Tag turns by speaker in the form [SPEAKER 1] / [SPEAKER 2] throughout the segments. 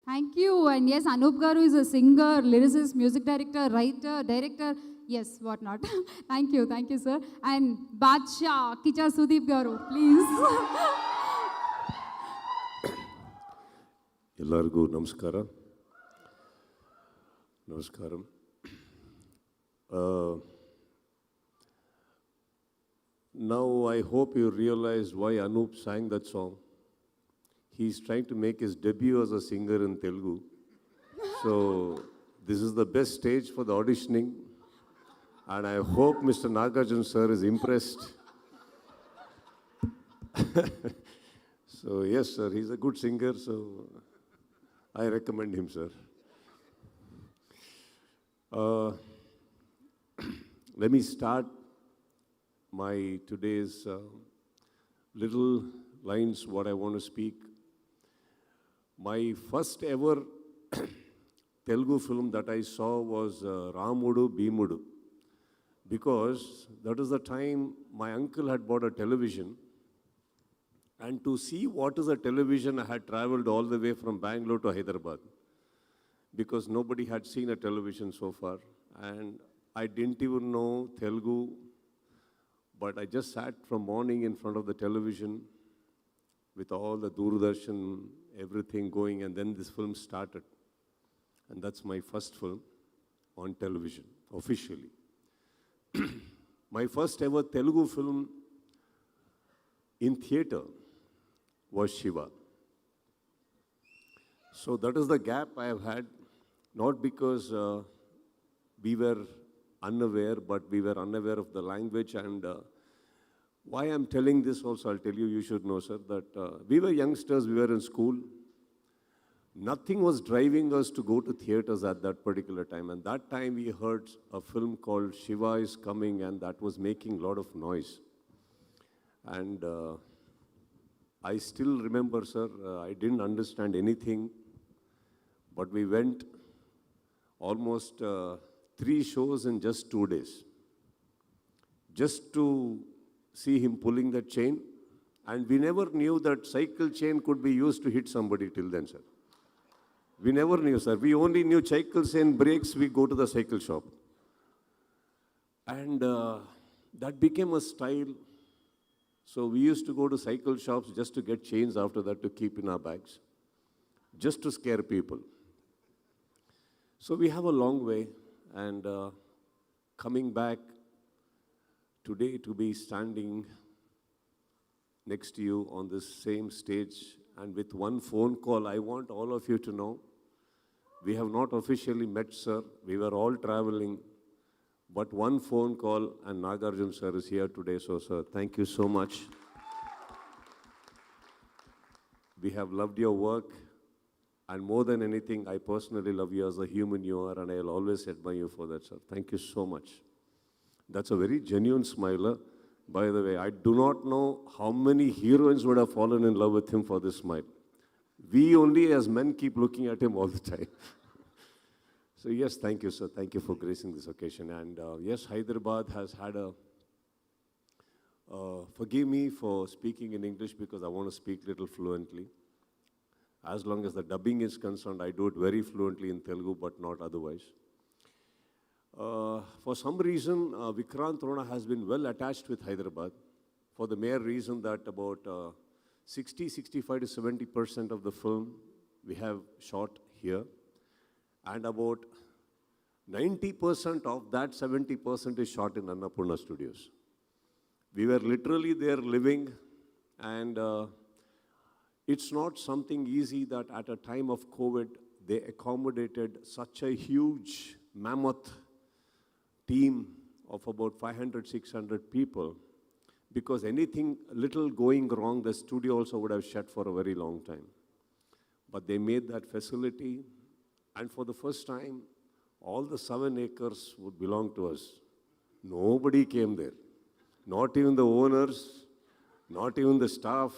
[SPEAKER 1] Thank you. And yes, Anup Garu is a singer, lyricist, music director, writer, director. Yes, whatnot. Thank you, sir. And Badshah, Kicha Sudeep Garu, please.
[SPEAKER 2] ಎಲ್ಲರಿಗೂ ನಮಸ್ಕಾರ. ನಮಸ್ಕಾರಂ. Now I hope you realize why Anup sang that song. He's trying to make his debut as a singer in Telugu. So this is the best stage for the auditioning. And I hope Mr. Nagarjun sir is impressed. So yes, sir, he's a good singer, so I recommend him, sir. Let me start my today's little lines, what I want to speak. My first ever Telugu film that I saw was Ramudu Bheemudu, because that is the time my uncle had bought a television. And to see what is a television, I had traveled all the way from Bangalore to Hyderabad, because nobody had seen a television so far. And I didn't even know Telugu, but I just sat from morning in front of the television with all the Doordarshan, everything going, and then this film started. And that's my first film on television, officially. My first ever Telugu film in theater was Shiva. So that is the gap I have had, not because we were unaware, but we were unaware of the language. And why I'm telling this also, I'll tell you, you should know, sir, that we were youngsters, we were in school. Nothing was driving us to go to theaters at that particular time. And that time we heard a film called Shiva is Coming, and that was making a lot of noise. And I still remember, sir, I didn't understand anything, but we went almost 3 shows in just 2 days, just to see him pulling that chain. And we never knew that cycle chain could be used to hit somebody till then, sir. We never knew, sir. We only knew cycle chain breaks, we go to the cycle shop. And that became a style. So we used to go to cycle shops just to get chains after that to keep in our bags, just to scare people. So we have a long way, and coming back today to be standing next to you on this same stage, and with one phone call, I want all of you to know, we have not officially met, sir. We were all traveling. But one phone call and Nagarjun sir is here today. So, sir, thank you so much. We have loved your work. And more than anything, I personally love you as a human you are, and I'll always admire you for that, sir. Thank you so much. That's a very genuine smiler. By the way, I do not know how many heroines would have fallen in love with him for this smile. We only as men keep looking at him all the time. So yes, thank you, sir. Thank you for gracing this occasion. And yes, Hyderabad has had a, forgive me for speaking in English because I want to speak little fluently. As long as the dubbing is concerned, I do it very fluently in Telugu, but not otherwise. For some reason, Vikrant Rona has been well attached with Hyderabad, for the mere reason that about 65 to 70% of the film we have shot here. And about 90% of that 70% is shot in Annapurna Studios. We were literally there living, and it's not something easy that at a time of COVID, they accommodated such a huge mammoth team of about 500, 600 people, because anything little going wrong, the studio also would have shut for a very long time. But they made that facility. And for the first time, all the 7 acres would belong to us. Nobody came there. Not even the owners, not even the staff.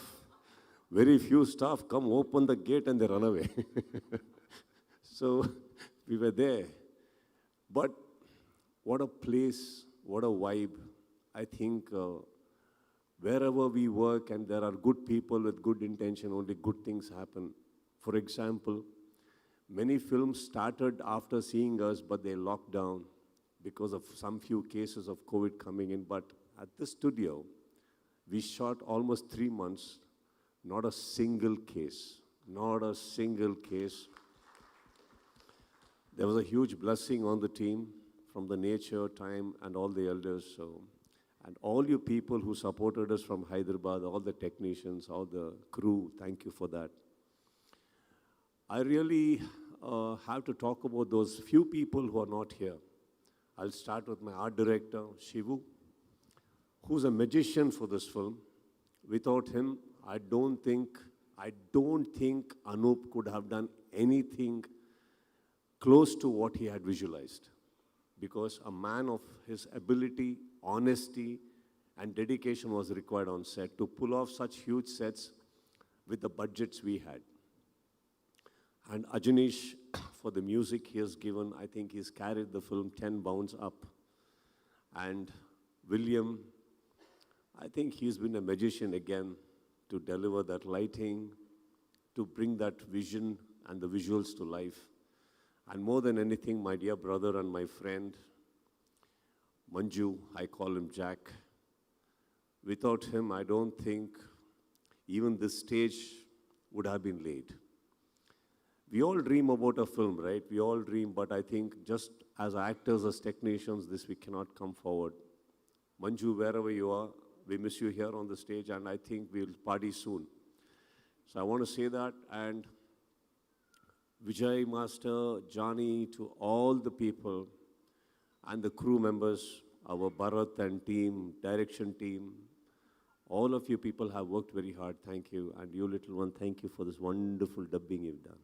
[SPEAKER 2] Very few staff come, open the gate, and they run away. So we were there. But what a place, what a vibe. I think wherever we work and there are good people with good intention, only good things happen. For example, Many films started after seeing us, but they locked down because of some few cases of COVID coming in. But at this studio, we shot almost 3 months, not a single case, not a single case. There was a huge blessing on the team from the nature, time, and all the elders. So, and all you people who supported us from Hyderabad, all the technicians, all the crew, thank you for that. I really have to talk about those few people who are not here. I'll start with my art director, Shivu, who's a magician for this film. Without him, I don't think Anup could have done anything close to what he had visualized. Because a man of his ability, honesty, and dedication was required on set to pull off such huge sets with the budgets we had. And Ajanish, for the music he has given, I think he's carried the film 10 bounds up. And William, I think he's been a magician again to deliver that lighting, to bring that vision and the visuals to life. And more than anything, my dear brother and my friend, Manju, I call him Jack. Without him, I don't think even this stage would have been laid. We all dream about a film, right? We all dream, but I think just as actors, as technicians, this we cannot come forward. Manju, wherever you are, we miss you here on the stage, and I think we'll party soon. So I want to say that, and Vijay Master, Johnny, to all the people and the crew members, our Bharat and team, direction team, all of you people have worked very hard, thank you. And you little one, thank you for this wonderful dubbing you've done.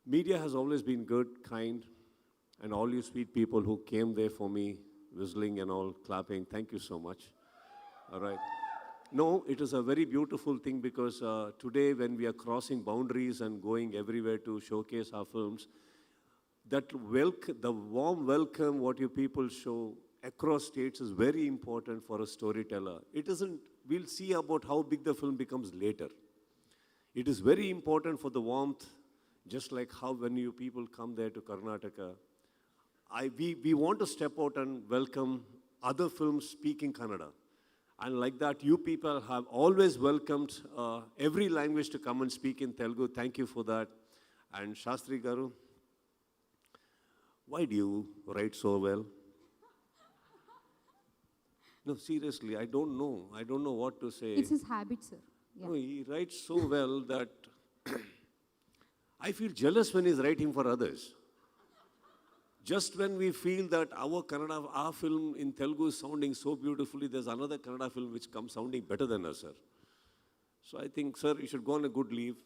[SPEAKER 2] Media has always been good, kind, and all you sweet people who came there for me, whistling and all, clapping, thank you so much. All right. No, it is a very beautiful thing because today when we are crossing boundaries and going everywhere to showcase our films, that the warm welcome what you people show across states is very important for a storyteller. It isn't, we'll see about how big the film becomes later. It is very important for the warmth, just like how when you people come there to Karnataka, we want to step out and welcome other films speaking Kannada. And like that, you people have always welcomed every language to come and speak in Telugu. Thank you for that. And Shastri Garu, why do you write so well? No, seriously, I don't know. I don't know what to say.
[SPEAKER 1] It's his habit, sir. Yeah.
[SPEAKER 2] No, he writes so well that I feel jealous when he's writing for others. Just when we feel that our Kannada, our film in Telugu is sounding so beautifully, there's another Kannada film which comes sounding better than us, sir. So I think, sir, you should go on a good leave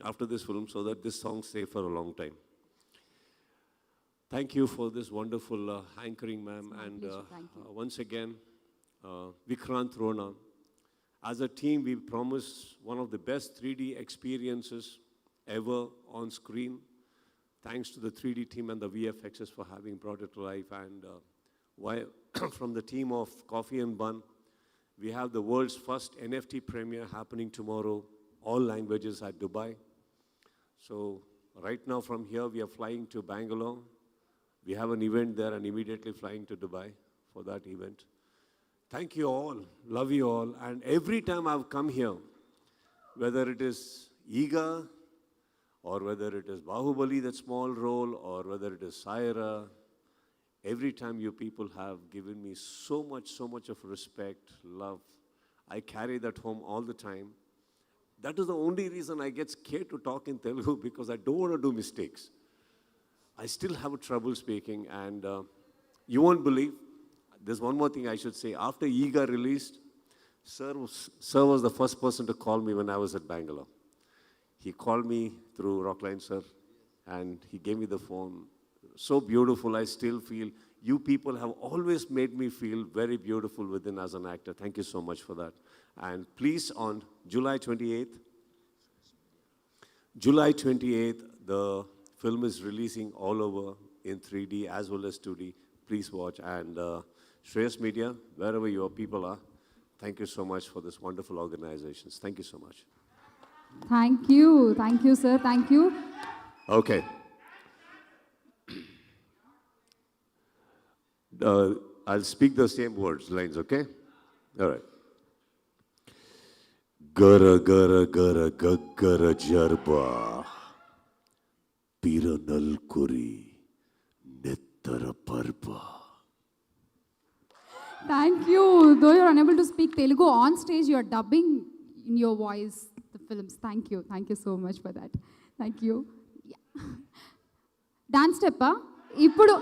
[SPEAKER 2] after this film so that this song stays for a long time. Thank you for this wonderful anchoring, ma'am. And once again, Vikrant Rona. As a team, we promise one of the best 3D experiences ever on screen. Thanks to the 3D team and the VFXs for having brought it to life. And from the team of Coffee and Bun, we have the world's first NFT premiere happening tomorrow, all languages at Dubai. So right now from here, we are flying to Bangalore. We have an event there and immediately flying to Dubai for that event. Thank you all, love you all. And every time I've come here, whether it is Iga, or whether it is Bahubali, that small role, or whether it is Saira, every time you people have given me so much of respect, love. I carry that home all the time. That is the only reason I get scared to talk in Telugu, because I don't want to do mistakes. I still have trouble speaking, and you won't believe, there's one more thing I should say. After Iga released, Sir was the first person to call me when I was at Bangalore. He called me through Rockline, sir, and he gave me the phone. So beautiful, I still feel. You people have always made me feel very beautiful within as an actor. Thank you so much for that. And please, on July 28th, the film is releasing all over in 3D as well as 2D. Please watch. And Shreyas Media, wherever your people are, thank you so much for this wonderful organizations. Thank you so much.
[SPEAKER 1] Thank you, sir. Thank you.
[SPEAKER 2] Okay. I'll speak the same lines, okay? All right. Gara gara gara gaggara jarba. Piranal kuri nettara parba.
[SPEAKER 1] Thank you. Though you're unable to speak Telugu on stage, you're dubbing in your voice the films. Thank you. Thank you so much for that. Thank you. Yeah. Dance step, ఇప్పుడు